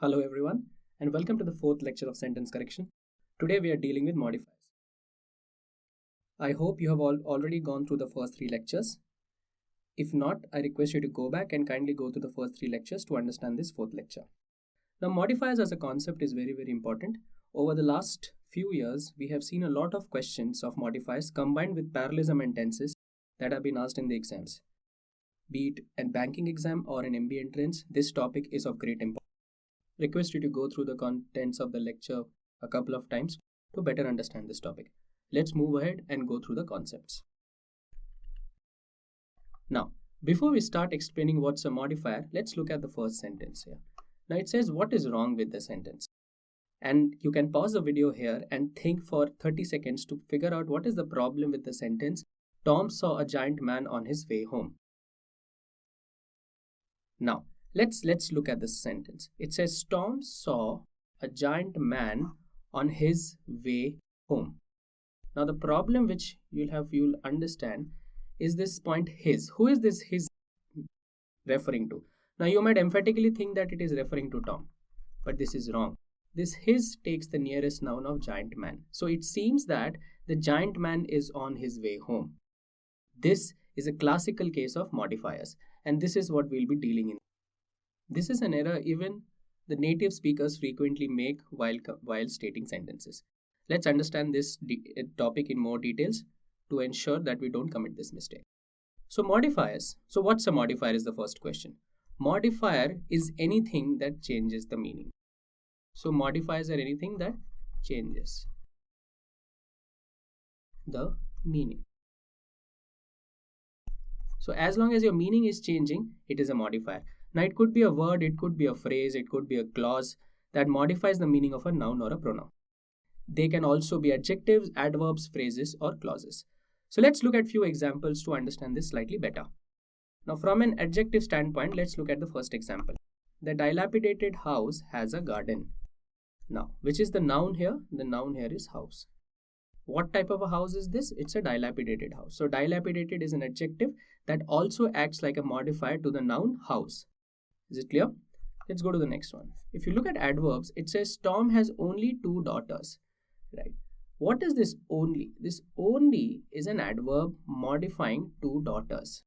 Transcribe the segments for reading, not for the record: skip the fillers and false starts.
Hello everyone and welcome to the fourth lecture of sentence correction. Today we are dealing with modifiers. I hope you have already gone through the first three lectures. If not, I request you to go back and kindly go through the first three lectures to understand this fourth lecture. Now modifiers as a concept is very important. Over the last few years, we have seen a lot of questions of modifiers combined with parallelism and tenses that have been asked in the exams. Be it a banking exam or an MBA entrance, this topic is of great importance. Request you to go through the contents of the lecture a couple of times to better understand this topic. Let's move ahead and go through the concepts. Now, before we start explaining what's a modifier, let's look at the first sentence here. Now it says what is wrong with the sentence. And you can pause the video here and think for 30 seconds to figure out what is the problem with the sentence. Tom saw a giant man on his way home. Now, let's look at this sentence. It says Tom saw a giant man on his way home. Now the problem which you'll understand is this point his. Who is this his referring to? Now you might emphatically think that it is referring to Tom, but this is wrong. This his takes the nearest noun of giant man. So it seems that the giant man is on his way home. This is a classical case of modifiers, and this is what we'll be dealing in. This is an error even the native speakers frequently make while stating sentences. Let's understand this topic in more details to ensure that we don't commit this mistake. So modifiers. So what's a modifier is the first question. Modifier is anything that changes the meaning. So modifiers are anything that changes the meaning. So as long as your meaning is changing, it is a modifier. Now it could be a word, it could be a phrase, it could be a clause that modifies the meaning of a noun or a pronoun. They can also be adjectives, adverbs, phrases, or clauses. So let's look at few examples to understand this slightly better. Now from an adjective standpoint, let's look at the first example. The dilapidated house has a garden. Now, which is the noun here? The noun here is house. What type of a house is this? It's a dilapidated house. So dilapidated is an adjective that also acts like a modifier to the noun house. Is it clear? Let's go to the next one. If you look at adverbs, it says Tom has only 2 daughters. Right? What is this only? This only is an adverb modifying 2 daughters.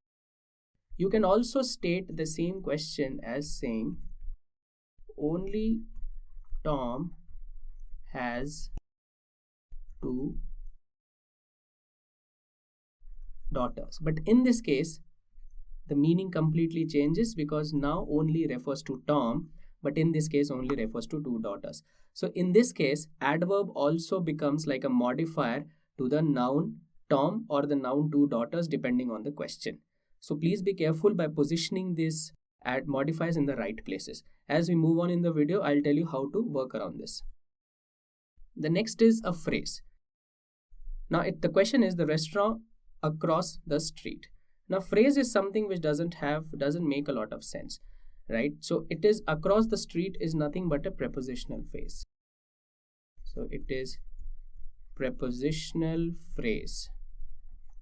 You can also state the same question as saying only Tom has 2 daughters. But in this case, the meaning completely changes because now only refers to Tom, but in this case only refers to 2 daughters. So in this case, adverb also becomes like a modifier to the noun Tom or the noun 2 daughters depending on the question. So please be careful by positioning these modifiers in the right places. As we move on in the video, I'll tell you how to work around this. The next is a phrase. Now the question is the restaurant across the street. Now phrase is something which doesn't make a lot of sense, right? So it is across the street is nothing but a prepositional phrase. So it is prepositional phrase.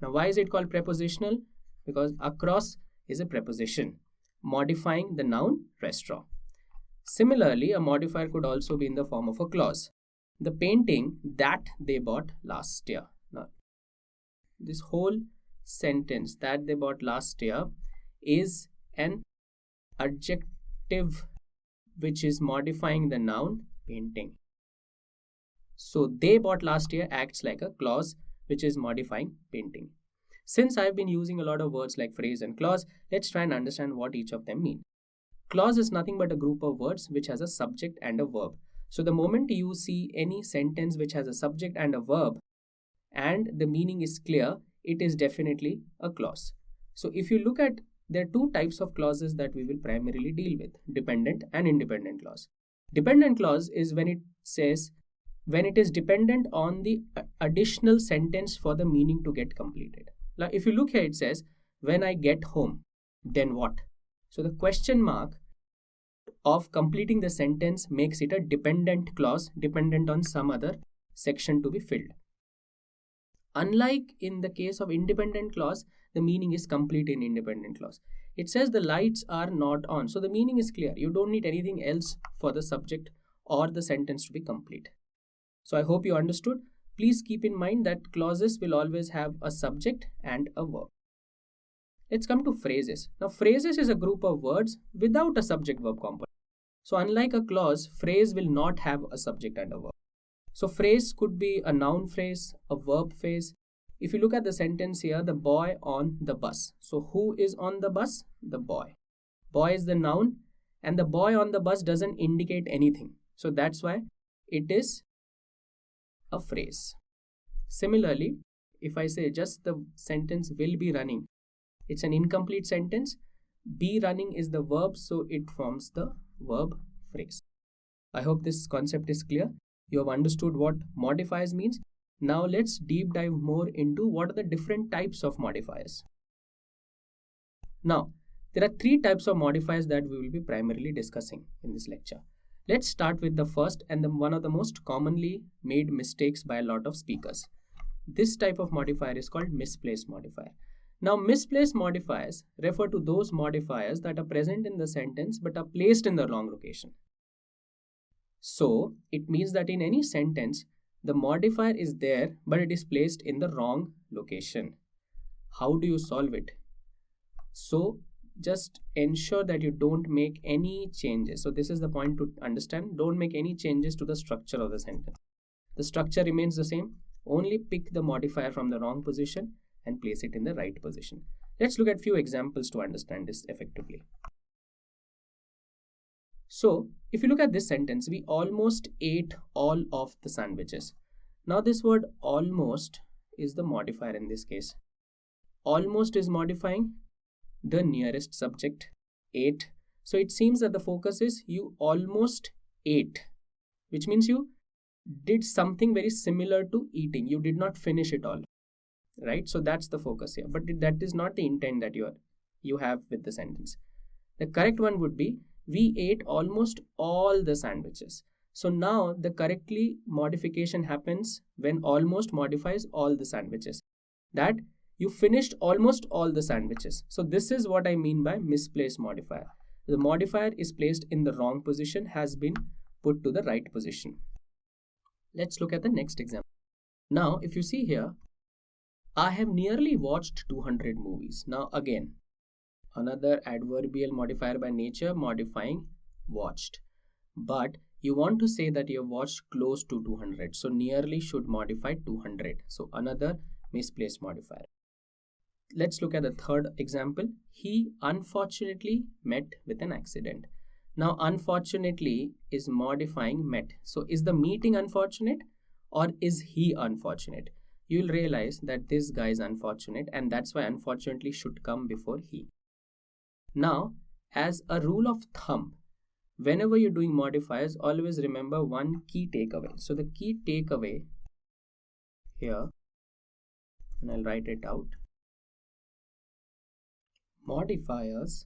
Now why is it called prepositional? Because across is a preposition modifying the noun restaurant. Similarly, a modifier could also be in the form of a clause. The painting that they bought last year. Now this whole sentence that they bought last year is an adjective which is modifying the noun painting. So they bought last year acts like a clause which is modifying painting. Since I've been using a lot of words like phrase and clause, let's try and understand what each of them mean. Clause is nothing but a group of words which has a subject and a verb. So the moment you see any sentence which has a subject and a verb and the meaning is clear, it is definitely a clause. So if you look at, there are 2 types of clauses that we will primarily deal with, dependent and independent clause. Dependent clause is when it is dependent on the additional sentence for the meaning to get completed. Now if you look here, it says when I get home, then what? So the question mark of completing the sentence makes it a dependent clause dependent on some other section to be filled. Unlike in the case of independent clause, the meaning is complete in independent clause. It says the lights are not on. So the meaning is clear. You don't need anything else for the subject or the sentence to be complete. So I hope you understood. Please keep in mind that clauses will always have a subject and a verb. Let's come to phrases. Now, phrases is a group of words without a subject-verb component. So unlike a clause, phrase will not have a subject and a verb. So phrase could be a noun phrase, a verb phrase. If you look at the sentence here, the boy on the bus. So who is on the bus? The boy. Boy is the noun, and the boy on the bus doesn't indicate anything. So that's why it is a phrase. Similarly, if I say just the sentence will be running, it's an incomplete sentence. Be running is the verb, so it forms the verb phrase. I hope this concept is clear. You have understood what modifiers means. Now let's deep dive more into what are the different types of modifiers. Now, there are three types of modifiers that we will be primarily discussing in this lecture. Let's start with the first and one of the most commonly made mistakes by a lot of speakers. This type of modifier is called misplaced modifier. Now, misplaced modifiers refer to those modifiers that are present in the sentence but are placed in the wrong location. So, it means that in any sentence, the modifier is there but it is placed in the wrong location. How do you solve it? So, just ensure that you don't make any changes. So, this is the point to understand. Don't make any changes to the structure of the sentence. The structure remains the same. Only pick the modifier from the wrong position and place it in the right position. Let's look at few examples to understand this effectively. So, if you look at this sentence, we almost ate all of the sandwiches. Now, this word almost is the modifier in this case. Almost is modifying the nearest subject, ate. So, it seems that the focus is you almost ate, which means you did something very similar to eating. You did not finish it all. Right? So that's the focus here. But that is not the intent that you have with the sentence. The correct one would be, we ate almost all the sandwiches. So now the correctly modification happens when almost modifies all the sandwiches. That you finished almost all the sandwiches. So this is what I mean by misplaced modifier. The modifier is placed in the wrong position, has been put to the right position. Let's look at the next example. Now, if you see here, I have nearly watched 200 movies. Now again, another adverbial modifier by nature, modifying watched. But you want to say that you have watched close to 200. So nearly should modify 200. So another misplaced modifier. Let's look at the third example. He unfortunately met with an accident. Now unfortunately is modifying met. So is the meeting unfortunate or is he unfortunate? You'll realize that this guy is unfortunate and that's why unfortunately should come before he. Now, as a rule of thumb, whenever you're doing modifiers, always remember one key takeaway. So the key takeaway here, and I'll write it out. Modifiers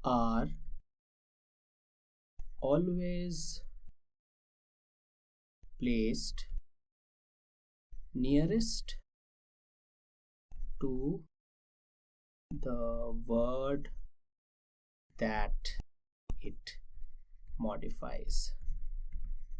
are always placed nearest to the word that it modifies.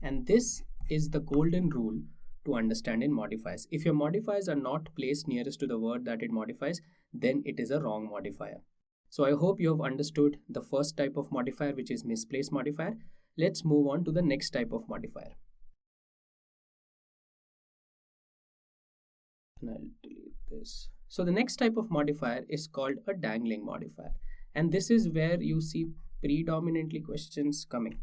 And this is the golden rule to understand in modifiers. If your modifiers are not placed nearest to the word that it modifies, then it is a wrong modifier. So I hope you have understood the first type of modifier, which is misplaced modifier. Let's move on to the next type of modifier. And I'll delete this. So the next type of modifier is called a dangling modifier. And this is where you see predominantly questions coming.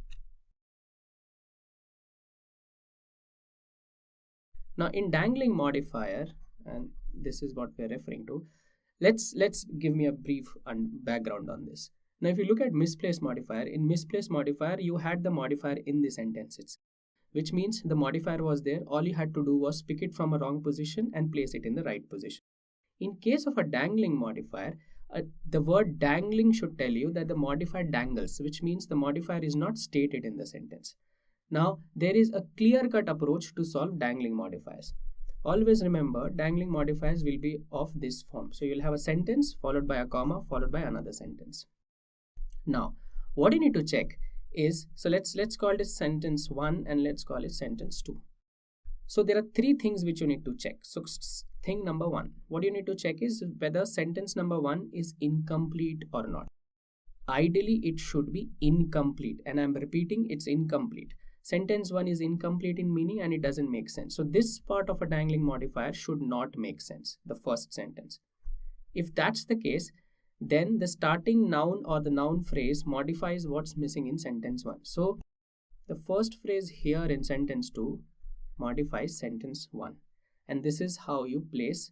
Now in dangling modifier, and this is what we're referring to, let's give me a brief background on this. Now if you look at misplaced modifier, in misplaced modifier you had the modifier in the sentences, which means the modifier was there. All you had to do was pick it from a wrong position and place it in the right position. In case of a dangling modifier, the word dangling should tell you that the modifier dangles, which means the modifier is not stated in the sentence. Now, there is a clear-cut approach to solve dangling modifiers. Always remember, dangling modifiers will be of this form. So you'll have a sentence followed by a comma followed by another sentence. Now, what you need to check is, so let's call this sentence 1 and let's call it sentence 2. So there are 3 things which you need to check. So thing number 1, what you need to check is whether sentence number 1 is incomplete or not. Ideally, it should be incomplete, and I'm repeating, it's incomplete. Sentence 1 is incomplete in meaning and it doesn't make sense. So this part of a dangling modifier should not make sense, the first sentence. If that's the case, then the starting noun or the noun phrase modifies what's missing in sentence 1. So the first phrase here in sentence 2 modifies sentence 1. And this is how you place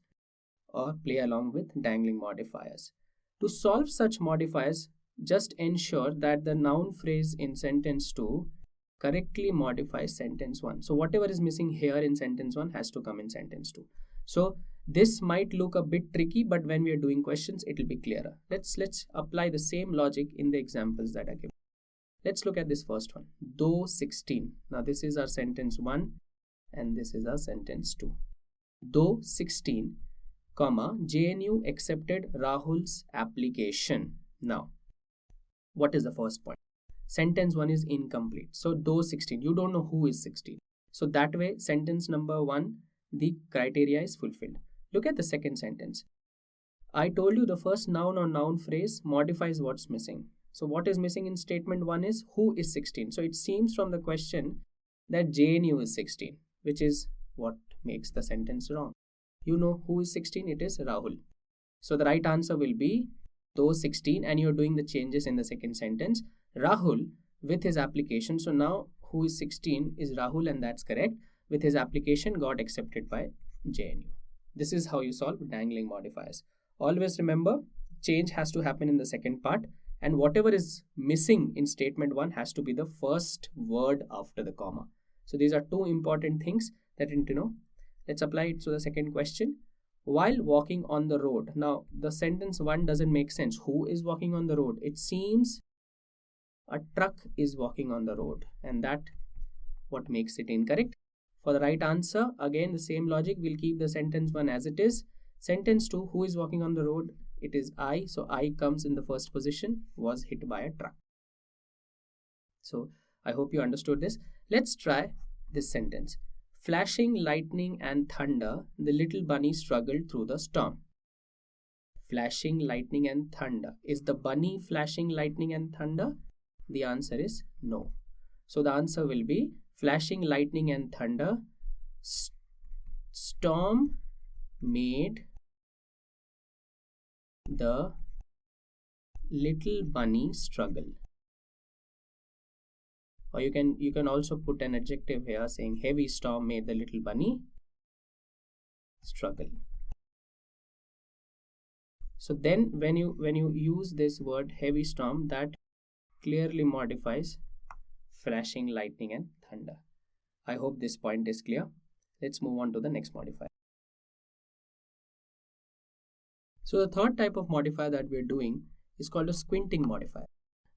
or play along with dangling modifiers. To solve such modifiers, just ensure that the noun phrase in sentence 2 correctly modifies sentence 1. So whatever is missing here in sentence 1 has to come in sentence 2. So this might look a bit tricky, but when we are doing questions, it will be clearer. Let's apply the same logic in the examples that are given. Let's look at this first one. Though 16. Now this is our sentence 1 and this is our sentence 2. Though 16, comma, JNU accepted Rahul's application. Now, what is the first point? Sentence 1 is incomplete. So though 16, you don't know who is 16. So that way, sentence number 1, the criteria is fulfilled. Look at the second sentence. I told you the first noun or noun phrase modifies what's missing. So what is missing in statement 1 is who is 16. So it seems from the question that JNU is 16, which is what makes the sentence wrong. You know who is 16? It is Rahul. So the right answer will be though 16, and you're doing the changes in the second sentence. Rahul with his application. So now who is 16 is Rahul, and that's correct. With his application got accepted by JNU. This is how you solve dangling modifiers. Always remember, change has to happen in the second part, and whatever is missing in statement 1 has to be the first word after the comma. So these are 2 important things that you need to know. Let's apply it to the second question. While walking on the road. Now the sentence 1 doesn't make sense. Who is walking on the road? It seems a truck is walking on the road, and that what makes it incorrect. For the right answer, again the same logic, we'll keep the sentence 1 as it is. Sentence 2, who is walking on the road? It is I, so I comes in the first position, was hit by a truck. So I hope you understood this. Let's try this sentence. Flashing lightning and thunder, the little bunny struggled through the storm. Flashing lightning and thunder. Is the bunny flashing lightning and thunder? The answer is no. So the answer will be flashing lightning and thunder. Storm made the little bunny struggle. Or you can also put an adjective here saying heavy storm made the little bunny struggle. So then when you use this word heavy storm, that clearly modifies flashing lightning and thunder. I hope this point is clear. Let's move on to the next modifier. So the third type of modifier that we're doing is called a squinting modifier.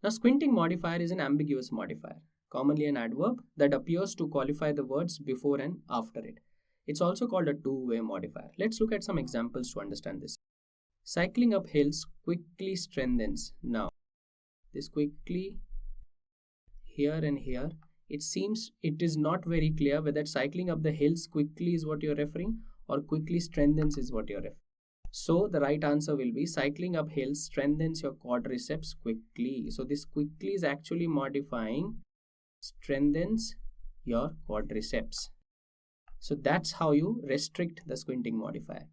Now squinting modifier is an ambiguous modifier, commonly an adverb that appears to qualify the words before and after it. It's also called a two-way modifier. Let's look at some examples to understand this. Cycling up hills quickly strengthens. Now, this quickly here and here, it seems it is not very clear whether cycling up the hills quickly is what you're referring or quickly strengthens is what you're referring. So the right answer will be cycling up hills strengthens your quadriceps quickly. So this quickly is actually modifying strengthens your quadriceps. So that's how you restrict the squinting modifier.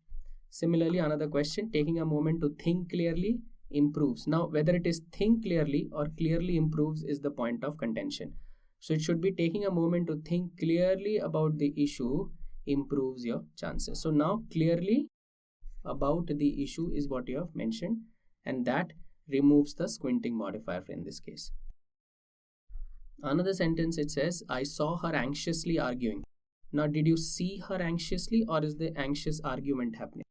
Similarly, another question, taking a moment to think clearly improves. Now, whether it is think clearly or clearly improves is the point of contention. So it should be taking a moment to think clearly about the issue improves your chances. So now clearly about the issue is what you have mentioned, and that removes the squinting modifier in this case. Another sentence, it says, I saw her anxiously arguing. Now, did you see her anxiously or is the anxious argument happening?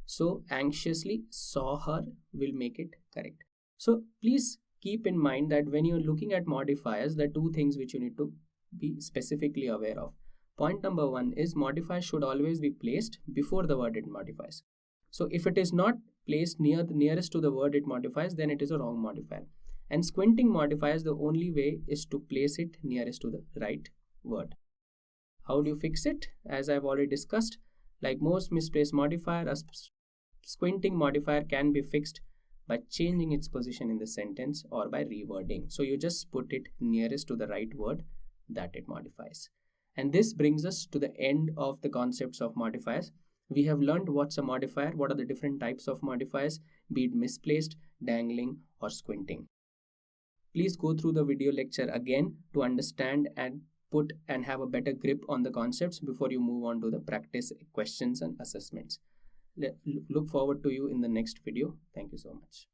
So, anxiously saw her will make it correct. So, please keep in mind that when you're looking at modifiers, there are 2 things which you need to be specifically aware of. Point number 1 is modifier should always be placed before the word it modifies. So if it is not placed nearest to the word it modifies, then it is a wrong modifier. And squinting modifiers, the only way is to place it nearest to the right word. How do you fix it? As I've already discussed, like most misplaced modifier, a squinting modifier can be fixed by changing its position in the sentence or by rewording. So you just put it nearest to the right word that it modifies. And this brings us to the end of the concepts of modifiers. We have learned what's a modifier, what are the different types of modifiers, be it misplaced, dangling, or squinting. Please go through the video lecture again to understand and have a better grip on the concepts before you move on to the practice questions and assessments. Look forward to you in the next video. Thank you so much.